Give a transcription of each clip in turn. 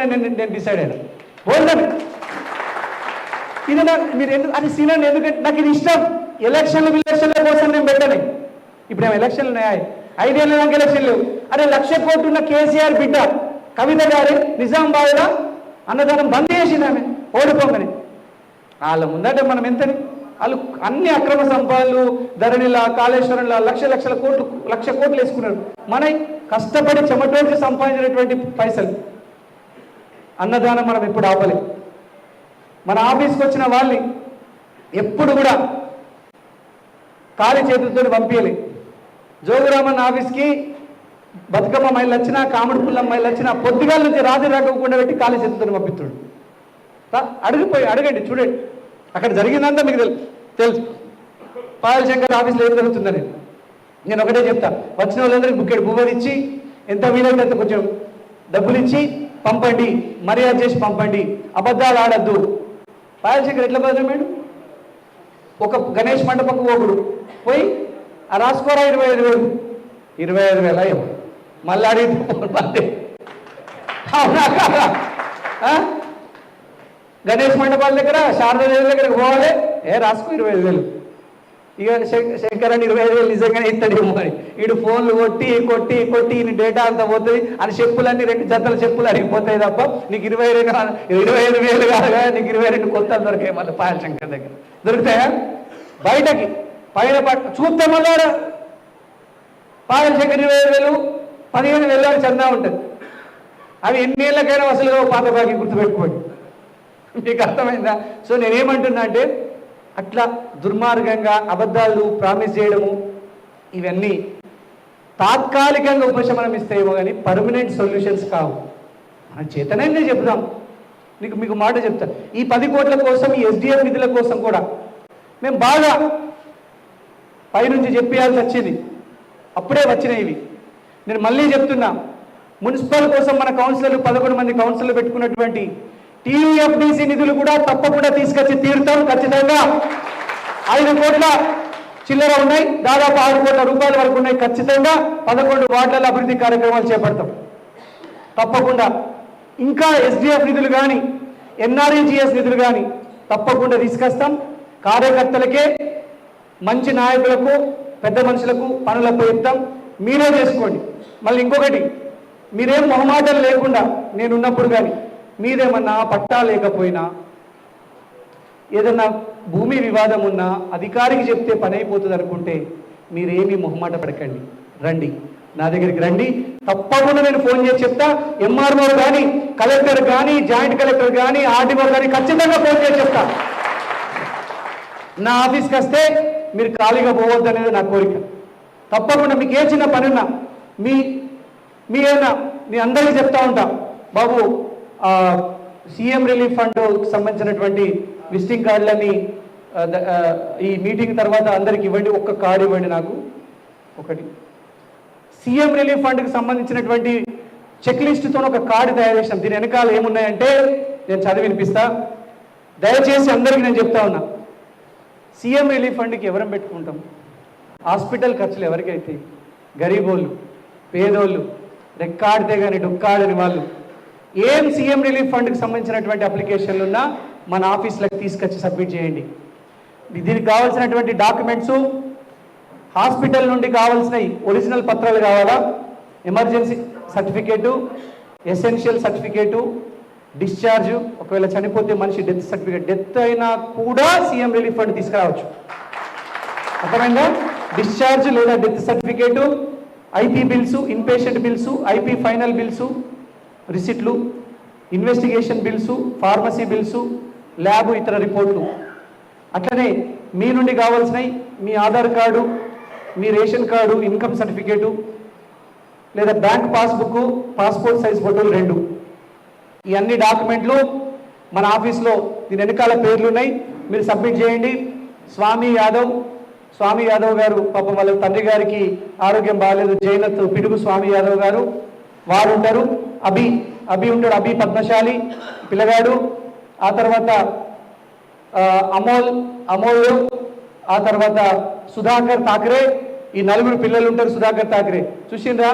పోవాలని నేను డిసైడ్ అయ్యాను. పోయిందని ఇది నాకు మీరు ఎందుకు అది సీనియర్, ఎందుకంటే నాకు ఇది ఇష్టం. ఎలక్షన్ల కోసం నేను పెట్టాను. ఇప్పుడు ఏమో ఎలక్షన్లు ఉన్నాయా? 5 ఏళ్ళ దాకా ఎలక్షన్ లేవు. అరే 1,00,000 కోట్లు ఉన్న కేసీఆర్ బిడ్డ కవిత గారి నిజామాబాద్లో అన్నదానం బంద్ చేసింది ఆమె ఓడిపోమని. వాళ్ళ ముందట మనం ఎంతని వాళ్ళు అన్ని అక్రమ సంపాదనలు ధరణిలా కాళేశ్వరంలా లక్షల కోట్లు వేసుకున్నారు. మన కష్టపడి చెమటోడ్చి సంపాదించినటువంటి పైసలు అన్నదానం మనం ఎప్పుడు ఆపలే. మన ఆఫీస్కి వచ్చిన వాళ్ళని ఎప్పుడు కూడా ఖాళీ చేతులతో పంపించలే. జోగురామన్ ఆఫీస్కి బతుకమ్మ మైళ్ళు వచ్చినా కాముడు పుల్లం మైళ్ళు వచ్చినా పొద్దుగాల నుంచి రాత్రి రాకుండా పెట్టి ఖాళీ చేతులతో పంపిస్తాడు. అడగండి, చూడండి, అక్కడ జరిగిందంతా మీకు తెలుసు. పాయల్ శంకర్ ఆఫీస్లో ఏం జరుగుతుందని నేను ఒకటే చెప్తా. వచ్చిన వాళ్ళందరికీ బుక్కెడు బువ్వలు ఇచ్చి ఎంత వీలైతే అంత కొంచెం డబ్బులు ఇచ్చి పంపండి, మర్యాద చేసి పంపండి, అబద్ధాలు ఆడద్దు. పాయల్ శంకర్ ఎట్లా బదిలేడు? ఒక గణేష్ మండపకు పోగుడు పోయి ఆ రాసుకోరా 25,000 అయ్యో మళ్ళీ అడిగితే అవునా కాదా? గణేష్ మండపాల దగ్గర శారదాదేవి దగ్గరకు పోవాలి, రాసుకో 25,000. ఇక శంకరాన్ని 25,000 నిజంగానే ఇస్తాడేమో అని వీడు ఫోన్లు కొట్టి నీ డేటా అంతా పోతుంది అని చెప్పులన్నీ 2 జతల చెప్పులు అడిగిపోతాయి తప్ప నీకు 25,000 కాదుగా, నీకు 22 కొత్తలు దొరికాయి. మళ్ళీ పాయల్ శంకర్ దగ్గర దొరుకుతాయా? బయటకి పైన చూస్తే మళ్ళా పాయల్ శంకర్ 25,000 15,000 చందా ఉంటుంది. అవి ఎన్ని ఏళ్ళకైనా అసలు పాత బాకి గుర్తుపెట్టుకోండి. మీకు అర్థమైందా? సో నేనేమంటున్నా అంటే అట్లా దుర్మార్గంగా అబద్ధాలు ప్రామిస్ చేయడము ఇవన్నీ తాత్కాలికంగా ఉపశమనం ఇస్తాయేమో కానీ పర్మనెంట్ సొల్యూషన్స్ కావు. మన చేతనైనా చెప్దాం. మీకు మాట చెప్తాను. ఈ 10 కోట్ల కోసం, ఈ ఎస్డిఎఫ్ నిధుల కోసం కూడా మేము బాగా పైనుంచి చెప్పేయాల్సి వచ్చింది. అప్పుడే వచ్చినాయి. నేను మళ్ళీ చెప్తున్నా, మున్సిపల్ కోసం మన కౌన్సిలర్లు 11 మంది కౌన్సిలర్లు పెట్టుకున్నటువంటి టీఎఫ్డిసి నిధులు కూడా తప్పకుండా తీసుకొచ్చి తీరుతాం. ఖచ్చితంగా 5 కోట్ల చిల్లర ఉన్నాయి, దాదాపు 6 కోట్ల రూపాయల వరకు ఉన్నాయి. ఖచ్చితంగా 11 వార్డుల అభివృద్ధి కార్యక్రమాలు చేపడతాం తప్పకుండా. ఇంకా ఎస్డిఎఫ్ నిధులు కానీ ఎన్ఆర్ఈజిఎస్ నిధులు కానీ తప్పకుండా తీసుకొస్తాం. కార్యకర్తలకే, మంచి నాయకులకు, పెద్ద మనుషులకు పనులపై ఇస్తాం. మీరే చేసుకోండి. మళ్ళీ ఇంకొకటి, మీరేం మొహమాటలు లేకుండా నేనున్నప్పుడు కానీ మీరేమన్నా పట్టా లేకపోయినా ఏదన్నా భూమి వివాదం ఉన్నా అధికారికి చెప్తే పని అయిపోతుంది అనుకుంటే మీరేమీ మొహమాట పడకండి, రండి, నా దగ్గరికి రండి. తప్పకుండా నేను ఫోన్ చేసి చెప్తా. ఎంఆర్ఓ కానీ, కలెక్టర్ కానీ, జాయింట్ కలెక్టర్ కానీ, ఆర్డీఓ కానీ ఖచ్చితంగా ఫోన్ చేసి చెప్తా. నా ఆఫీస్కి వస్తే మీరు ఖాళీగా పోవద్దు అనేది నా కోరిక. తప్పకుండా మీకు ఏ చిన్న పని ఉన్నా మీ అందరికీ చెప్తా ఉంటా. బాబు సీఎం రిలీఫ్ ఫండ్ సంబంధించినటువంటి విజిటింగ్ కార్డులని ఈ మీటింగ్ తర్వాత అందరికి ఇవ్వండి. ఒక్క కార్డు ఇవ్వండి నాకు ఒకటి. సీఎం రిలీఫ్ ఫండ్కి సంబంధించినటువంటి చెక్ లిస్టుతో ఒక కార్డు తయారు చేసాం. దీని వెనకాల ఏమున్నాయంటే నేను చదివి వినిపిస్తా. దయచేసి అందరికీ నేను చెప్తా ఉన్నా, సీఎం రిలీఫ్ ఫండ్కి ఎవరం పెట్టుకుంటాం? హాస్పిటల్ ఖర్చులు ఎవరికైతే, గరీబోళ్ళు, పేదోళ్ళు, రెక్కాడితే కానీ డొక్కాడని వాళ్ళు, ఏం సీఎం రిలీఫ్ ఫండ్కి సంబంధించినటువంటి అప్లికేషన్లు ఉన్నా మన ఆఫీస్లకు తీసుకొచ్చి సబ్మిట్ చేయండి. దీనికి కావాల్సినటువంటి డాక్యుమెంట్స్, హాస్పిటల్ నుండి కావాల్సినవి ఒరిజినల్ పత్రాలు కావాలా, emergency certificate, essential certificate, discharge, ఒకవేళ చనిపోతే మనిషి డెత్ సర్టిఫికేట్, డెత్ అయినా కూడా సీఎం రిలీఫ్ ఫండ్ తీసుకురావచ్చు. అర్థమైందా? డిశ్చార్జ్ లేదా death certificate, IP bills, inpatient bills, IP final bills, రిసిట్లు, investigation bills, pharmacy bills, lab ఇతర రిపోర్ట్లు. అట్లనే మీ నుండి కావాల్సినవి మీ ఆధార్ కార్డు, మీ రేషన్ కార్డు, ఇన్కమ్ సర్టిఫికేటు లేదా బ్యాంక్ పాస్బుక్, పాస్పోర్ట్ సైజ్ ఫోటోలు 2. ఈ అన్ని డాక్యుమెంట్లు మన ఆఫీస్లో దీని వెనకాల పేర్లు ఉన్నాయి, మీరు సబ్మిట్ చేయండి. స్వామి యాదవ్ గారు పాపం వాళ్ళ తండ్రి గారికి ఆరోగ్యం బాగాలేదు, జైనత్ పిడుగు స్వామి యాదవ్ గారు వారు ఉంటారు. అభి ఉంటాడు, అభి పద్మశాలి పిల్లగాడు. ఆ తర్వాత అమోల్, ఆ తర్వాత సుధాకర్ థాకరే. ఈ 4 పిల్లలు ఉంటారు. సుధాకర్ థాకరే చూసిండ్రా?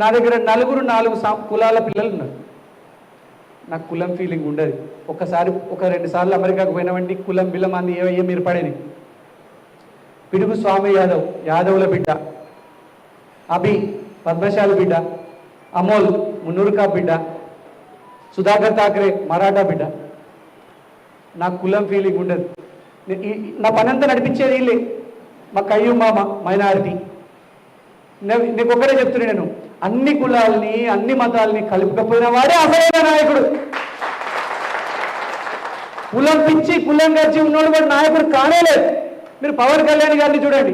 నా దగ్గర నలుగురు 4 కులాల పిల్లలు ఉన్నారు. నాకు కులం ఫీలింగ్ ఉండదు. ఒకసారి 2 సార్లు అమెరికాకు పోయినామంటే కులం బిలం అంది ఏ మీరు పడేది. పిడుగు స్వామి యాదవ్ యాదవుల బిడ్డ, అభి పద్మశాలి బిడ్డ, అమోల్ మున్నూరుకా బిడ్డ, సుధాకర్ ఠాక్రే మరాఠా బిడ్డ. నాకు కులం ఫీలింగ్ ఉండదు. నా పనంతా నడిపించేది వీళ్ళే. మా కయ్యూ మామ మైనారిటీ. నీకు ఒక్కడే చెప్తున్నా, నేను అన్ని కులాలని అన్ని మతాలని కలుపుకపోయిన వాడే అసలైన నాయకుడు. కులం పిచ్చి కులం గడిచి ఉన్నోడు కూడా నాయకుడు కానేలేదు. మీరు పవన్ కళ్యాణ్ గారిని చూడండి.